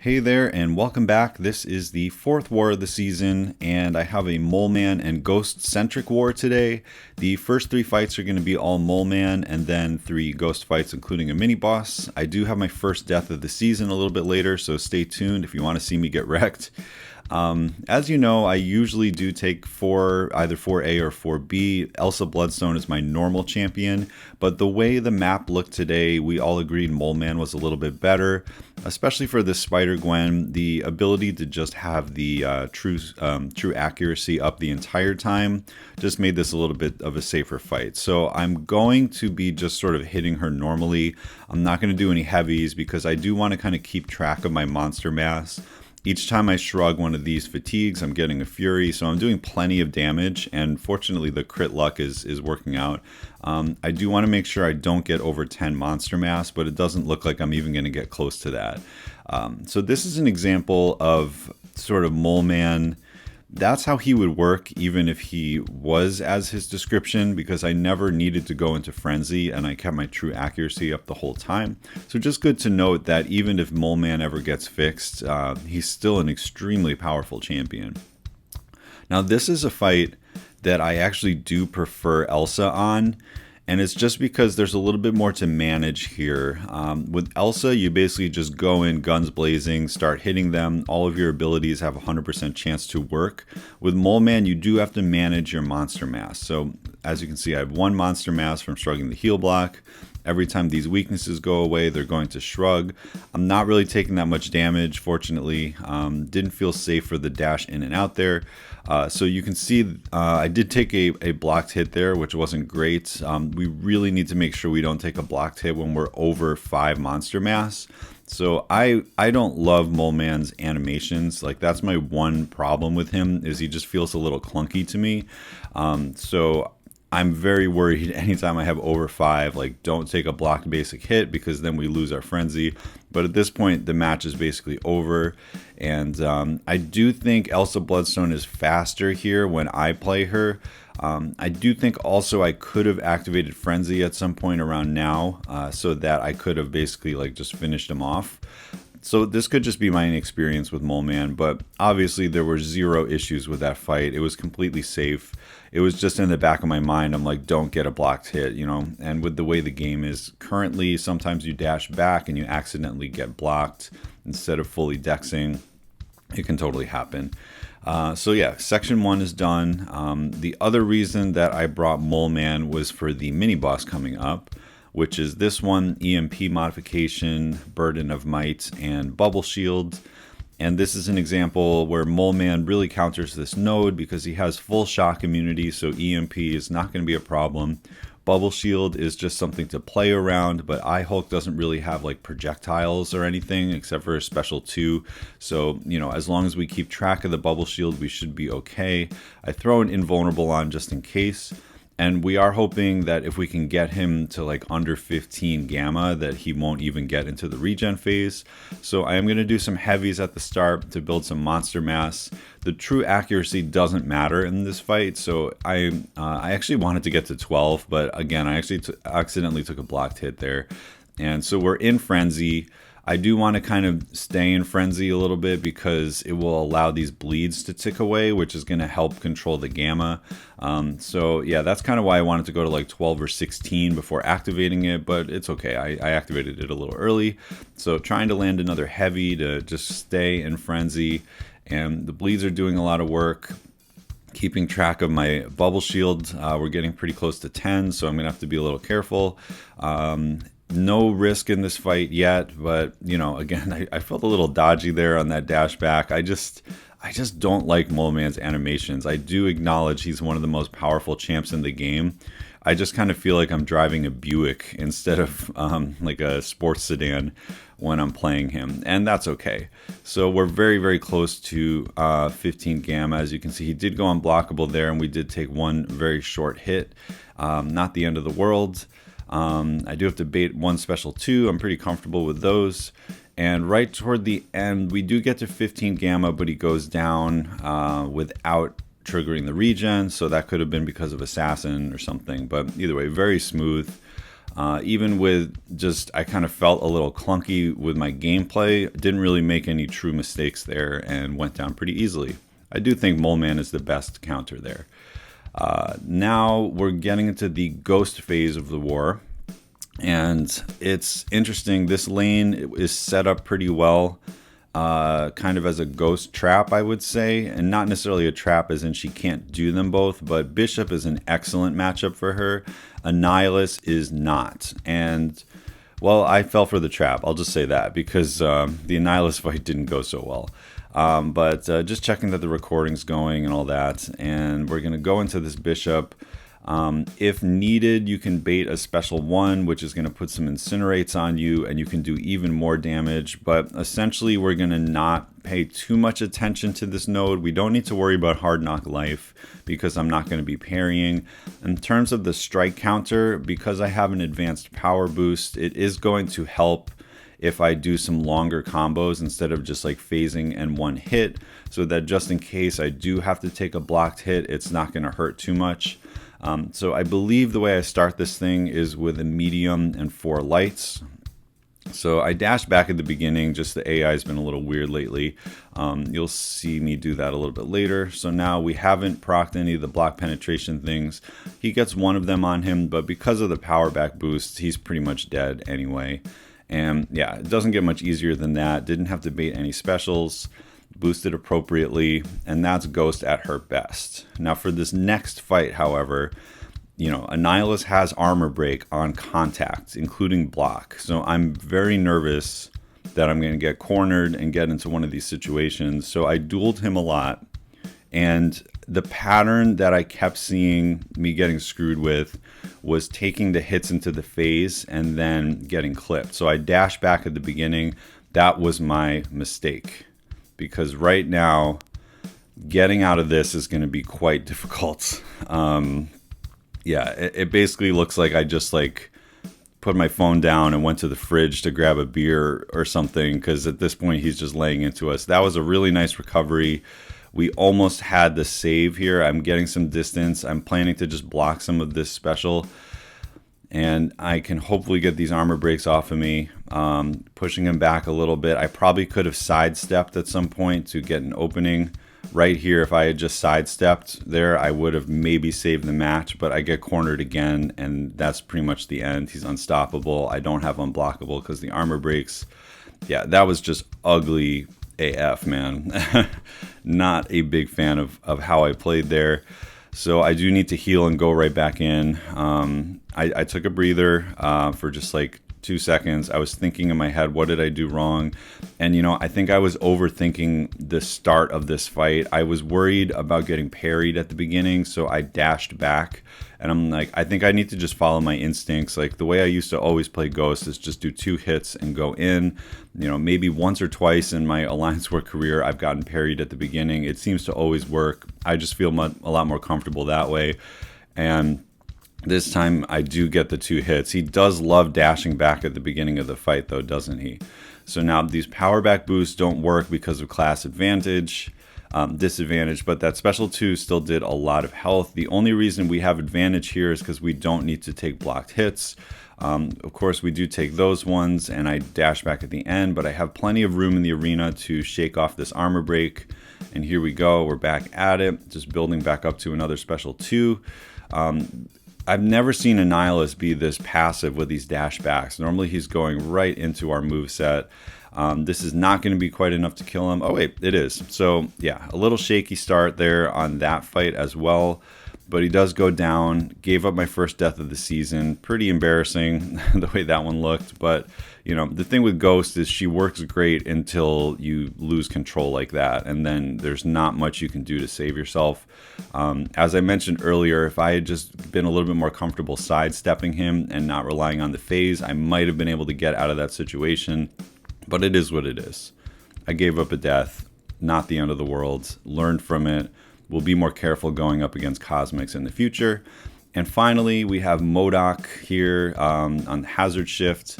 Hey there, and welcome back. This is the fourth war of the season, and I have a Moleman and Ghost-centric war today. The first three fights are going to be all Moleman, and then three Ghost fights, including a mini-boss. I do have my first death of the season a little bit later, so stay tuned if you want to see me get wrecked. As you know, I usually do take either 4A or 4B. Elsa Bloodstone is my normal champion, but the way the map looked today, we all agreed Moleman was a little bit better, especially for this Spider Gwen. The ability to just have the true accuracy up the entire time just made this a little bit of a safer fight. So I'm going to be just sort of hitting her normally. I'm not going to do any heavies because I do want to kind of keep track of my monster mass. Each time I shrug one of these fatigues, I'm getting a fury, so I'm doing plenty of damage, and fortunately the crit luck is working out. I do want to make sure I don't get over 10 monster mass, but it doesn't look like I'm even going to get close to that. So this is an example of sort of Moleman. That's how he would work even if he was as his description, because I never needed to go into frenzy and I kept my true accuracy up the whole time. So just good to note that even if Moleman ever gets fixed, he's still an extremely powerful champion. Now this is a fight that I actually do prefer Elsa on, and it's just because there's a little bit more to manage here. With Elsa, you basically just go in guns blazing, start hitting them. All of your abilities have a 100% chance to work. With Moleman, you do have to manage your monster mass. So as you can see, I have one monster mass from shrugging the heal block. Every time these weaknesses go away, they're going to shrug. I'm not really taking that much damage, fortunately. Didn't feel safe for the dash in and out there. So you can see I did take a blocked hit there, which wasn't great. We really need to make sure we don't take a blocked hit when we're over 5 monster mass. So I don't love Moleman's animations. Like, that's my one problem with him, is he just feels a little clunky to me. So I'm very worried anytime I have over 5, like, don't take a blocked basic hit, because then we lose our frenzy. But at this point, the match is basically over. And I do think Elsa Bloodstone is faster here when I play her. I do think also I could have activated frenzy at some point around now, so that I could have basically like just finished him off. So this could just be my inexperience with Moleman, but obviously there were zero issues with that fight. It was completely safe. It was just in the back of my mind, I'm like, don't get a blocked hit, you know? And with the way the game is currently, sometimes you dash back and you accidentally get blocked instead of fully dexing. It can totally happen. So yeah, section 1 is done. The other reason that I brought Moleman was for the mini boss coming up, which is this one: EMP modification, Burden of Might, and Bubble Shield. And this is an example where Moleman really counters this node because he has full shock immunity, so EMP is not going to be a problem. Bubble Shield is just something to play around, but iHulk doesn't really have like projectiles or anything except for a special 2. So, you know, as long as we keep track of the Bubble Shield, we should be okay. I throw an invulnerable on just in case. And we are hoping that if we can get him to like under 15 gamma, that he won't even get into the regen phase. So I am going to do some heavies at the start to build some monster mass. The true accuracy doesn't matter in this fight, so I actually wanted to get to 12, but again, I actually accidentally took a blocked hit there. And so we're in frenzy. I do want to kind of stay in frenzy a little bit because it will allow these bleeds to tick away, which is going to help control the gamma. So yeah, that's kind of why I wanted to go to like 12 or 16 before activating it, but it's okay. I activated it a little early. So trying to land another heavy to just stay in frenzy, and the bleeds are doing a lot of work. Keeping track of my bubble shield, we're getting pretty close to 10, so I'm going to have to be a little careful. No risk in this fight yet, but you know, again, I felt a little dodgy there on that dash back. I just don't like Moleman's animations. I do acknowledge he's one of the most powerful champs in the game. I just kind of feel like I'm driving a Buick instead of like a sports sedan when I'm playing him, and that's okay. So we're very, very close to 15 gamma. As you can see, he did go unblockable there, and we did take one very short hit. Not the end of the world. I do have to bait one special 2. I'm pretty comfortable with those. And right toward the end, we do get to 15 gamma, but he goes down without triggering the regen. So that could have been because of assassin or something. But either way, very smooth. Even with just, I kind of felt a little clunky with my gameplay. Didn't really make any true mistakes there and went down pretty easily. I do think Moleman is the best counter there. Now we're getting into the ghost phase of the war. And it's interesting. This lane is set up pretty well. Kind of as a ghost trap, I would say, and not necessarily a trap as in she can't do them both, but Bishop is an excellent matchup for her. Annihilus is not. And, well, I fell for the trap. I'll just say that because the Annihilus fight didn't go so well. But just checking that the recording's going and all that, and we're going to go into this Bishop. If needed, you can bait a special 1, which is going to put some incinerates on you, and you can do even more damage. But essentially, we're going to not pay too much attention to this node. We don't need to worry about hard knock life because I'm not going to be parrying. In terms of the strike counter, because I have an advanced power boost, it is going to help if I do some longer combos instead of just like phasing and one hit, so that just in case I do have to take a blocked hit, it's not going to hurt too much. So I believe the way I start this thing is with a medium and 4 lights. So I dashed back at the beginning, just the AI has been a little weird lately. You'll see me do that a little bit later. So now we haven't procced any of the block penetration things. He gets one of them on him, but because of the power back boost, he's pretty much dead anyway. And yeah, it doesn't get much easier than that. Didn't have to bait any specials. Boosted appropriately, and that's Ghost at her best. Now for this next fight, however, Annihilus has armor break on contact, including block. So I'm very nervous that I'm going to get cornered and get into one of these situations. So I dueled him a lot, and the pattern that I kept seeing me getting screwed with was taking the hits into the phase and then getting clipped. So I dashed back at the beginning. That was my mistake, because right now getting out of this is going to be quite difficult. It basically looks like I just put my phone down and went to the fridge to grab a beer or something, because at this point he's just laying into us. That was a really nice recovery. We almost had the save here. I'm getting some distance. I'm planning to just block some of this special, and I can hopefully get these armor breaks off of me, pushing him back a little bit. I probably could have sidestepped at some point to get an opening. Right here, if I had just sidestepped there, I would have maybe saved the match, but I get cornered again, and that's pretty much the end. He's unstoppable. I don't have unblockable because the armor breaks. Yeah, that was just ugly AF, man. Not a big fan of how I played there. So I do need to heal and go right back in. I took a breather for just 2 seconds. I was thinking in my head, what did I do wrong? And I think I was overthinking the start of this fight. I was worried about getting parried at the beginning, so I dashed back. And I'm like, I think I need to just follow my instincts. Like the way I used to always play Ghost is just do 2 hits and go in. Maybe once or twice in my Alliance War career, I've gotten parried at the beginning. It seems to always work. I just feel a lot more comfortable that way. And this time I do get the 2 hits. He does love dashing back at the beginning of the fight though, doesn't he? So now these power back boosts don't work because of class disadvantage, but that special 2 still did a lot of health. The only reason we have advantage here is because we don't need to take blocked hits. Of course we do take those ones, and I dash back at the end, but I have plenty of room in the arena to shake off this armor break. And here we go, we're back at it, just building back up to another special 2. I've never seen Annihilus be this passive with these dash backs. Normally he's going right into our moveset. This is not going to be quite enough to kill him. Oh wait, it is. So yeah, a little shaky start there on that fight as well. But he does go down. Gave up my first death of the season. Pretty embarrassing the way that one looked. But the thing with Ghost is she works great until you lose control like that, and then there's not much you can do to save yourself. As I mentioned earlier, if I had just been a little bit more comfortable sidestepping him and not relying on the phase, I might have been able to get out of that situation. But it is what it is. I gave up a death, not the end of the world. Learned from it. We'll be more careful going up against Cosmics in the future. And finally, we have MODOK here on Hazard Shift.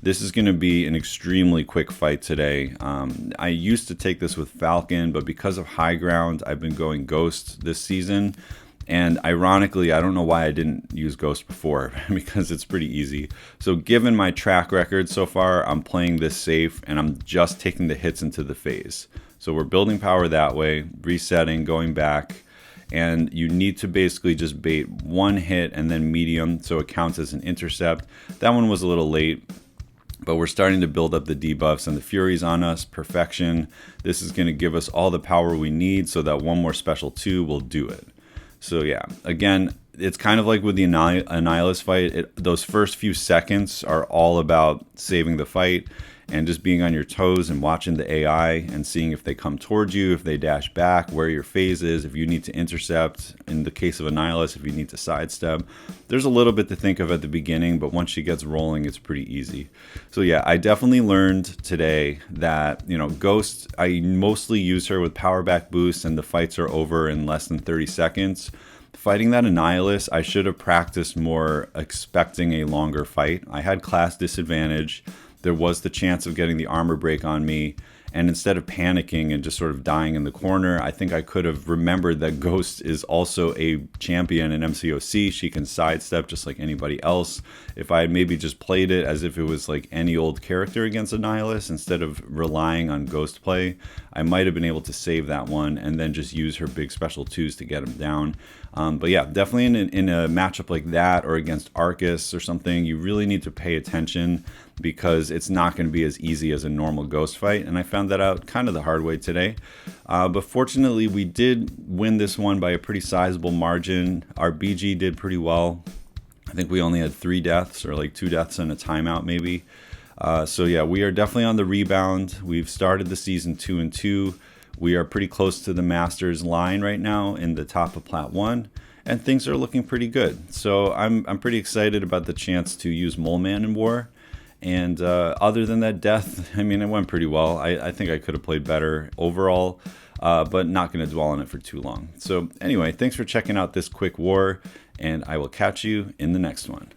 This is going to be an extremely quick fight today. I used to take this with Falcon, but because of high ground, I've been going Ghost this season. And ironically, I don't know why I didn't use Ghost before, because it's pretty easy. So given my track record so far, I'm playing this safe and I'm just taking the hits into the phase. So we're building power that way, resetting, going back, and you need to basically just bait one hit and then medium so it counts as an intercept. That one was a little late, but we're starting to build up the debuffs and the furies on us. Perfection. This is going to give us all the power we need so that one more special 2 will do it. So yeah, again, it's kind of like with the Annihilus fight. Those first few seconds are all about saving the fight and just being on your toes and watching the AI and seeing if they come towards you, if they dash back, where your phase is, if you need to intercept. In the case of Annihilus, if you need to sidestep. There's a little bit to think of at the beginning, but once she gets rolling, it's pretty easy. So yeah, I definitely learned today that, Ghost, I mostly use her with power back boost and the fights are over in less than 30 seconds. Fighting that Annihilus, I should have practiced more expecting a longer fight. I had class disadvantage. There was the chance of getting the armor break on me, and instead of panicking and just sort of dying in the corner, I think I could have remembered that Ghost is also a champion in MCOC. She can sidestep just like anybody else. If I had maybe just played it as if it was like any old character against Annihilus, instead of relying on Ghost play, I might have been able to save that one and then just use her big special 2s to get him down. But yeah, definitely in a matchup like that or against Arcus or something, you really need to pay attention because it's not going to be as easy as a normal Ghost fight. And I found that out kind of the hard way today. But fortunately, we did win this one by a pretty sizable margin. Our BG did pretty well. I think we only had 3 deaths or like 2 deaths and a timeout maybe. So yeah, we are definitely on the rebound. We've started the season 2-2. We are pretty close to the Masters line right now in the top of Plat 1, and things are looking pretty good. So I'm pretty excited about the chance to use Moleman in War. And other than that death, I mean, it went pretty well. I think I could have played better overall, but not going to dwell on it for too long. So anyway, thanks for checking out this quick war, and I will catch you in the next one.